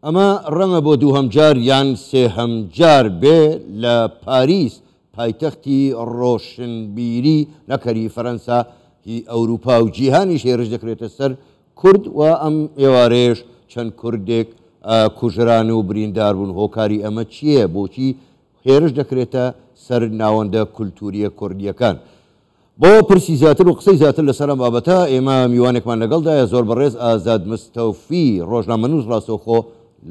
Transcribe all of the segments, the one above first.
ئەمە ڕەنگە بۆ دووهەمجار یان سێهەمجار بێ لە پاریس پایتەختی ڕۆشنبیری نەکەری فەرەنسا هی ئەوروپا و جیهانیش هێرش دەکرێتە سەر کورد و ئەم ئێوارەیەش چەند کوردێک کوژران و بریندار بوون. هۆکاری ئەمە چییە؟ بۆچی هێرش دەکرێتە سەر ناوەندە کولتوریە کوردیەکان؟ بۆ پرسی زیاتر و قسەی زیاتر لەسەر ئەم بابەتە ئێمە میوانێکمان لەگەڵدایە زۆر بەڕێز ئازاد مستەوفی ڕۆژنامەنووس ڕاستەوخۆ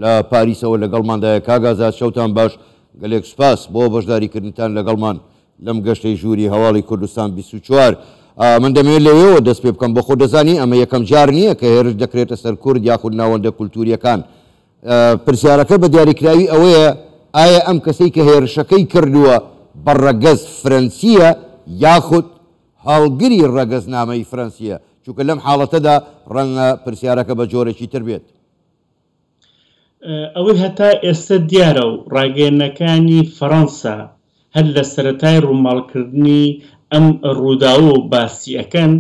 لە پاریسەوە لەگەڵماندایە. کاگازاد شەوتان باش، گەلێک سپاس بۆ بەشداریکردنتان لەگەڵمان لەم گەشتەی ژووری هەواڵی کوردستان 24. من دەمەوێت لەوێەوە دەست پێ بکەم، بە خۆ دەزانی ئەمە یەکەم جار نییە کە هێرش دەکرێتە سەر کورد یاخود ناوەندە کولتوریەکان. پرسیارەکە بە دیاریکراوی ئەوەیە ئایا ئەم کەسەی کە هێرشەکەی کردووە بە ڕەگەز فەرەنسیە یاخود هەڵگری ڕەگەزنامەی فەرەنسیە؟ چونکە لەم حاڵەتەدا ڕەنگە پرسیارەکە بە جۆرێکی تر بێت. ئەوەی هەتا ئێستا دیارە و ڕاگەیەنەکانی فەڕەنسا هەر لە سەرەتای ڕووماڵکردنی ئەم ڕووداوە و باسی ئەەکەن،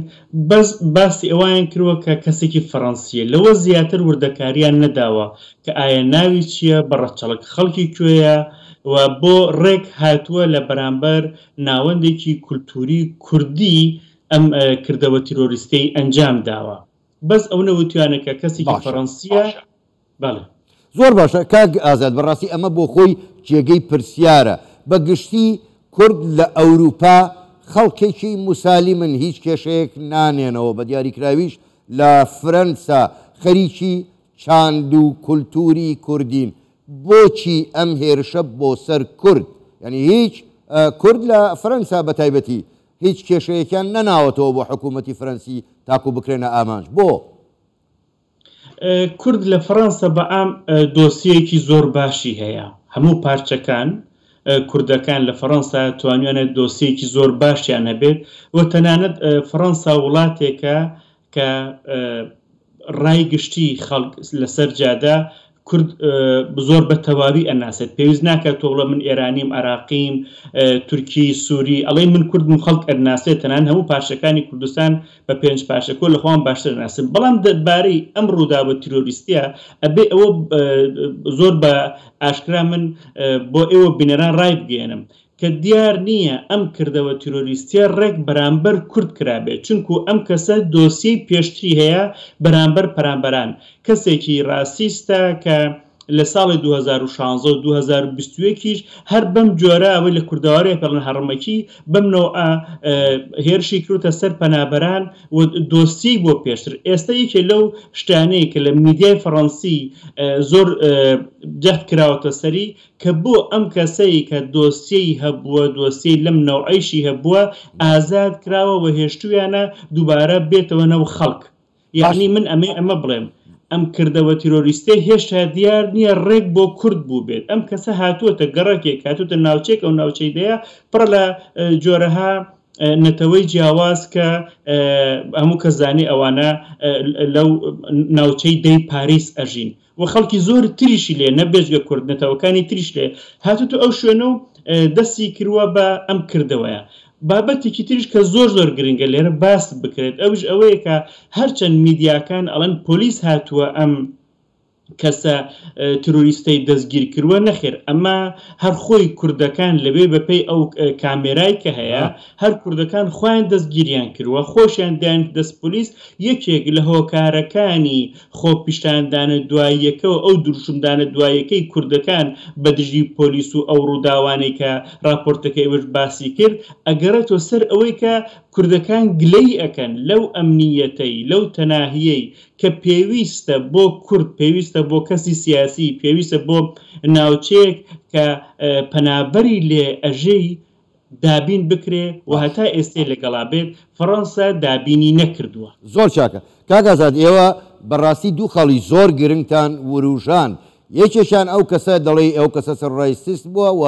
بەس باسی ئەویان کردوە کە کەسێکی فەڕەنسیە، لەوە زیاتر وردەکاریان نەداوە کە ئایا ناوی چییە، بەڕەچەڵک خەڵکی کوێیە و بۆ ڕێک هاتووە لە بەرامبەر ناوەندێکی کولتوری کوردی ئەم کردەوە تیرۆریستەی ئەنجام داوە. بەس ئەو نەوتیانە کە کەسێکی فەڕەنسیە. بەڵێ زۆر باشە کاک ئازاد، بەڕاستی ئەمە بۆ خۆی جێگەی پرسیارە. بەگشتی کورد لە ئەوروپا خەڵکێکی موسالیمن، هیچ کێشەیەک نانێنەوە. بە دیاریکراویش لە فەرەنسا خەریکی چاند و کولتوری کوردین. بۆچی ئەم هێرشە بۆ سەر کورد؟ یعنی هیچ کورد لە فەرەنسا بە تایبەتی هیچ کێشەیەکیان نەناوەتەوە بۆ حکوومەتی فەرەنسی تاکو بکرێنە ئامانج. بۆ کورد لە فەڕەنسا بە ئام دۆسیەکی زۆر باشی هەیە. هەموو پارچەکان کوردەکان لە فەڕەنسا توانیانێت دۆسیەکی زۆر باشیان هەبێت و تەنانەت فەڕەنسا وڵاتێکە کە ڕای گشتی خەڵک لەسەر جادا کورد زۆر بە تەواوی ئەناسێت. پێویست ناکات تۆڵە من ئێرانیم، عراقیم، تورکی، سووری ئەڵێ من کوردم خەڵک ئەناسێت. تەنان هەموو پاشەکانی کوردستان بە پێنج پاشەکۆ لەخۆیان باشتر ئەناسن. بەڵام دەربارەی ئەم ڕووداوە تیرۆریستیە ئەبێ ئەوە زۆر بە ئاشکرا من بۆ ئێوە بینەران ڕای بگەێنم کە دیار نییە ئەم کردەوە تیرۆریستیە ڕێک بەرامبەر کورد کرابێت، چونکو ئەم کەسە دۆسیەی پێشتری هەیە بەرامبەر پەرامبەران. کەسێکی ڕاسیستە کە لە ساڵی 2016 و 2021 هەر بەم جۆرە ئەوەی لە کورداواری پەڵەن هەڕمەکی بەمنەوە هێرشی کردوتە سەر پەنابەران و دۆستی بۆ پێشتر. ئێستا یەکێ لەو شتانەیە کە لە میدیای فەڕەنسی زۆر جەهد کراوەتە سەری کە بۆ ئەم کەسەی کە دۆسیەی هەبووە، دۆسیەی لەم نەوعیشی هەبووە، ئازاد کراوە و هێشتویانە دووبارە بێتەوە نەو خەڵک. یعنی من ئەمە بڵێم ئەم کردەوە تیرۆریستەی هێشتا دیار نییە ڕێک بۆ کورد بوو بێت. ئەم کەسە هاتووەتە گەڕەکێک، هاتووتە ناوچێک، ئەو ناوچەی دەیە پڕ لە جۆرەها نەتەوەی جیاواز کە هەموو کەزانی ئەوانە لەو ناوچەی دەی پاریس ئەژین و خەڵکی زۆر تریشی لێ نەبێژگە کورد نەتەوەکانی تریش لێ هاتوتە ئەو شوێنە و دەستی کردووە بە ئەم کردەوەیە. بابەتێکی تریش کە زۆر زۆر گرنگە لێرە باس بکرێت ئەوش ئەوەیە کە هەرچەند میدیاکان ئەڵەن پۆلیس هاتووە ئەم کەسە تروریستەی دەستگیر کردووە، نەخێر ئەمە هەر خۆی کوردەکان لەبێ بەپێی ئەو کامێرای کە هەیە هەر کوردەکان خۆیان دەستگیریان کردووە، خۆشیان دایان دەست پۆلیس یەکێک لە هۆکارەکانی خۆپیشتاندانە دواییەکەەوە ئەو دروشمدانە دواییەکەی کوردەکان بە دژی پۆلیس و ئەو ڕووداوانەی کە راپۆرتەکەی وەش باسی کرد ئەگەڕێتەوە سەر ئەوەی کە کوردەکان گلەی ئەەکەن لەو ئەمنیەتەی لەو تەناهیەی کە پێویستە بۆ کورد، پێویستە بۆ کەسی سیاسی، پێویستە بۆ ناوچەیەک کە پەنابەری لێ ئەژەی دابین بکرێ و هەتا ئێستێ لەگەڵا بێت. فەڕەنسا دابینی نەکردووە. زۆر چاکە کاک ئازاد، ئێوە بەڕاستی دوو خەڵی زۆر گرنگتان وروژان. یەکێکیان ئەو کەسە دەڵێ ئەو کەسە سەرڕایسیست بووە و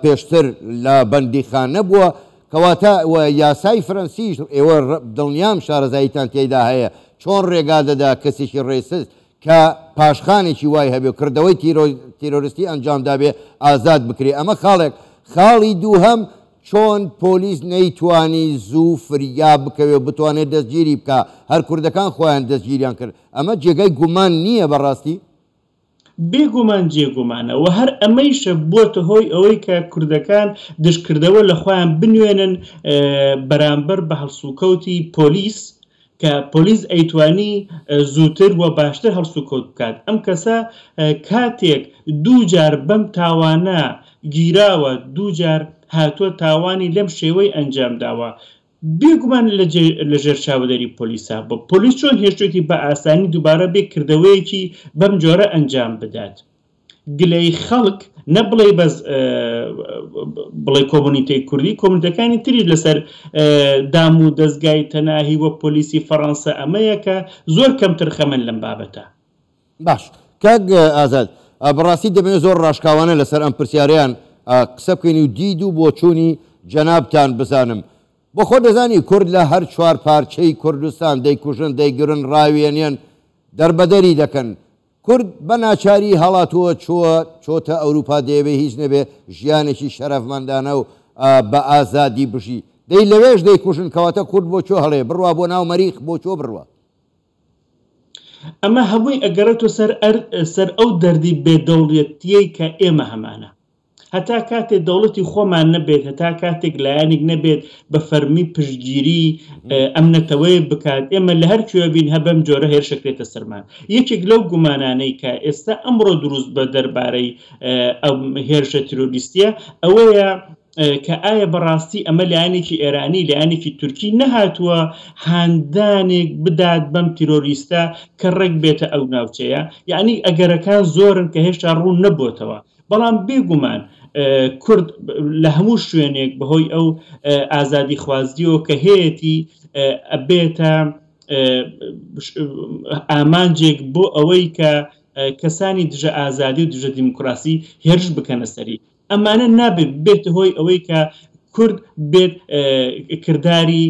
پێشتر لە بەندیخانە بووە، کەواتە یاسای فەرەنسیش ئێوە دڵنیام شارەزاییتان تێیدا هەیە چۆن ڕێگا دەدا کەسێکی ڕێسست کە پاشخانێکی وای هەبێ کردەوەی تیرۆریستی ئەنجامدا بێ ئازاد بکرێ. ئەمە خاڵێک. خاڵی دووهەم چۆن پۆلیس نەیتوانی زوو فریاب بکەوێ بتوانێت دەستگیری بکە، هەر کوردەکان خۆیان دەستگیریان کرد. ئەمە جێگای گومان نییە بەڕاستی؟ بێگومان جێگومانە و هەر ئەمەیشە بووەتە هۆی ئەوەی کە کوردەکان دشکردەوە لە خۆیان بنوێنن بەرامبەر بە هەڵسوکەوتی پۆلیس کە پۆلیس ئەیتوانی زووتر و باشتر هەڵسوکەوت بکات. ئەم کەسە کاتێک دوو جار بەم تاوانە گیراوە، دوو جار هاتووە تاوانی لەم شێوەی ئەنجام داوە، بێگومان لە ژێر چاودێری پۆلیسا بۆ پۆلیس چۆن هێشتێتی بە ئاسانی دووبارە بێ کردەوەیەکی بەم جۆرە ئەنجام بدات. گلەی خەڵک نەبڵێ بەس بڵێ کۆمونیتەی کوردی، کۆمونیتەکانی تری لەسەر دام و دەستگای تەناهی وە پۆلیسی فەڕەنسا ئەمەیە کە زۆر کەمتر خەمن لەم بابەتە. باش کاک ئازاد، بەڕاستی دەبێت زۆر ڕاشکاوانە لەسەر ئەم پرسیاریان قسە بکەین و دید و بۆ چوونی جەنابتان بزانم. بۆ خۆ دەزانی کورد لە هەر چوار پارچەی کوردستان دەیکوژن، دەیگرن، ڕاوێنێن، دەربەدەری دەکەن. کورد بە ناچاری هەڵاتووە چۆتە ئەوروپا، دەیەوێ هیچ نەبێ ژیانێکی شەرەفمەندانە و بە ئازادی بژی، دەی لەوێش دەیکوژن. کەواتە کورد بۆ چۆ هەڵێ بڕوا بۆ ناو مەریخ، بۆ چۆ بڕوە؟ ئەمە هەمووی ئەگەڕێتەوە سەر ئەو دەردی بێدەوڵەتیەی کە ئێمە هەمانە. هەتا کاتێک دەوڵەتی خۆمان نەبێت، هەتا کاتێک لایەنێک نەبێت بە فەرمی پشتگیری ئەمنەتەوەی بکات، ئێمە لە هەر کوێ بین هەبەم جۆرە هێرشەکرێتە سەرمان. یەکێک لەو گومانانەی کە ئێستا ئەمڕۆ دروست بە دەربارەی ئەو هێرشە تیرۆریستیە ئەوەیە کە ئایا بەڕاستی ئەمە لایەنێکی ئێرانی لایەنێکی تورکی نەهاتووە هاندانێک بدات بەم تیرۆریستە کە ڕێک بێتە ئەو ناوچەیە. یعنی ئەگەرەکان زۆرن کە هێشتا ڕوون نەبووتەوە، بەڵام بێگومان کورد لە هەموو شوێنێک بەهۆی ئەو ئازادی خوازیەوە کە هەیەی ئەبێتە ئامانجێک بۆ ئەوەی کە کەسانی دژە ئازادی و دژە دیموکراسی هێرش بکەنە سەری. ئەمانە نابێت بێتە هۆی ئەوەی کە کورد بێت کردداری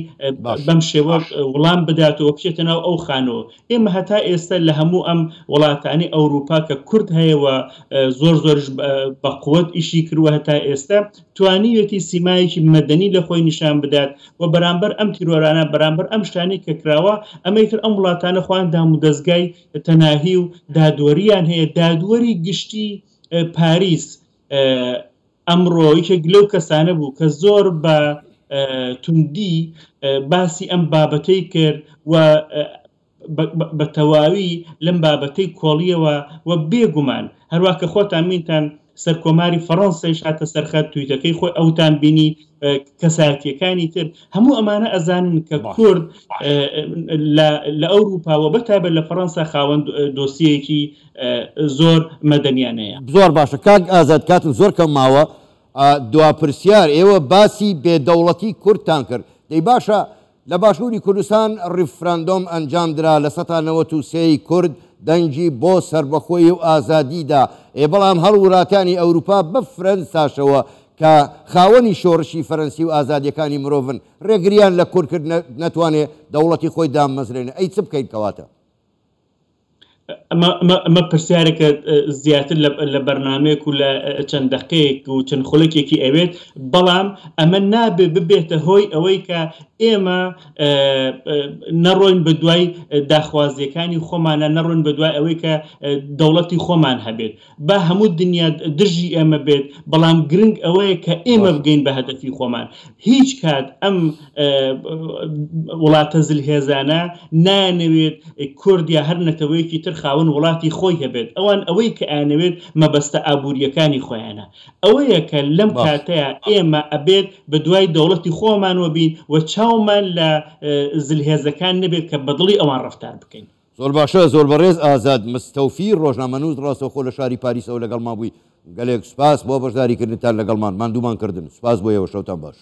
بەم شێوە وەڵام بداتەوە بچێتە ناو ئەو خانەوە. ئێمە هەتا ئێستا لە هەموو ئەم وڵاتانی ئەوروپا کە کورد هەیەوە زۆر زۆرش بە قووەت ئیشی کردووە، هەتا ئێستا توانیوێتی سیمایەکی مەدەنی لە خۆی نیشان بدات و بەرامبەر ئەم تیرۆرانە، بەرامبەر ئەم شتانی کە کراوە، ئەمەیتر ئەم وڵاتانە خۆیان دام و دەستگای تەناهی و دادوەریان هەیە. دادوەری گشتی پاریس ئەمڕۆ یەکێک لەو کەسانە بوو کە زۆر بە توندی باسی ئەم بابەتەی کرد و بە تەواوی لەم بابەتەی کۆڵیەوە و بێگومان هەروە کە خۆتان مینتان سەرکۆماری فەڕەنسای شاتە سەرخەت تویتەکەی خۆی ئەوتان بینی کەسایەتیەکانی تر هەموو ئەمانە ئەزانن کە کورد لە ئەوروپاوە بەتایبەت لە فەڕەنسا خاوەن دۆسیەکی زۆر مەدەنیانەیە. زۆر باشە کاک ئازاد، کاتم زۆر کەم ماوە. دواپرسیار ئێوە باسی بێدەوڵەتی کوردتان کرد، دەی باشە لە باشووری کوردستان ڕیفراندۆم ئەنجام درا لە 1993 کورد دەنگی بۆ سربەخۆی و ئازادیدا، بەڵام هەڵوڵاتانی ئەوروپا بە فەرەنساشەوە کە خاوەنی شۆڕشی فەرەنسی و ئازادیەکانی مرۆڤن ڕێگریان لە کورد کرد نەتوانێت دەوڵەتی خۆی دامەزرێنە. ئەی چ بکەیت کەواتە؟ ئەمە پرسیارێکە زیاتر لە بەرنامەیەک و لە چەند دەقەیەک و چەند خولەکێکی ئەوێت، بەڵام ئەمە نابێت ببێتە هۆی ئەوەی کە ئێمە نەڕۆین بە دوای داخوازیەکانی خۆمانە، نەڕۆین بە دوای ئەوەی کە دەوڵەتی خۆمان هەبێت، با هەموو دنیا دژی ئێمە بێت، بەڵام گرنگ ئەوەیە کە ئێمە بگەین بە هەدەفی خۆمان. هیچ کات ئەم وڵاتە زلهێزانە نانەوێت کوردیا هەر نەتەوەیەکی تر خاوەن وڵاتی خۆی هەبێت، ئەوان ئەوەی کە ئانەوێت مەبەستە ئابوووریەکانی خۆیانە. ئەوەیە کە لەم کاتەیە ئێمە ئەبێت بە دوای دەوڵەتی خۆمانەوە بین و چاومان لە زلهێزەکان نەبێت کە بەدڵی ئەوان ڕەفتار بکەین. زۆر باشە، زۆر بەڕێز ئازاد مستەوفی ڕۆژنامەنووس ڕاستەوخۆ لە شاری پاریسەوە لەگەڵمان بووی. گەلێک سوپاس بۆ بەشداریکردنتان لەگەڵمان ماندوومان کردن. سوپاس بۆ ئێوە، شەوتان باش.